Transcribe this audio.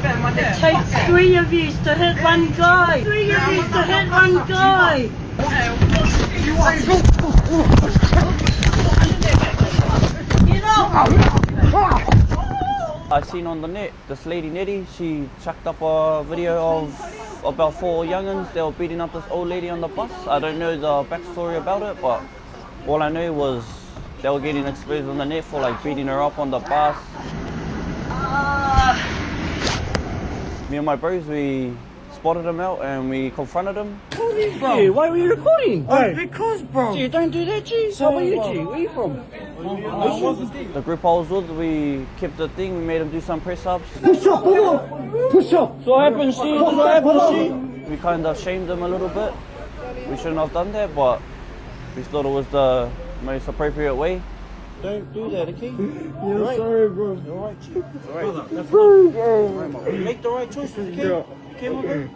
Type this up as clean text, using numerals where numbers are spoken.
It takes 3 of you to hit one guy. 3 of you to hit one guy. I seen on the net, this lady Nettie, she chucked up a video of about 4 young'uns. They were beating up this old lady on the bus. I don't know the backstory about it, but all I knew was they were getting exposed on the net for like beating her up on the bus. Me and my bros, we spotted him out and we confronted him. Hey, why were you recording? Hey. Because, bro. Gee, don't do that, G. So, How are you, bro. G? Where you from? The group I was with, we kept the thing, we made him do some press-ups. Push up, brother. Push up. So what happened, G? What happened, G? We kind of shamed him a little bit. We shouldn't have done that, but we thought it was the most appropriate way. Don't do that, okay? Yeah, right. Sorry, bro. Alright, G. Alright. Make the right choices, okay? Okay, my bro?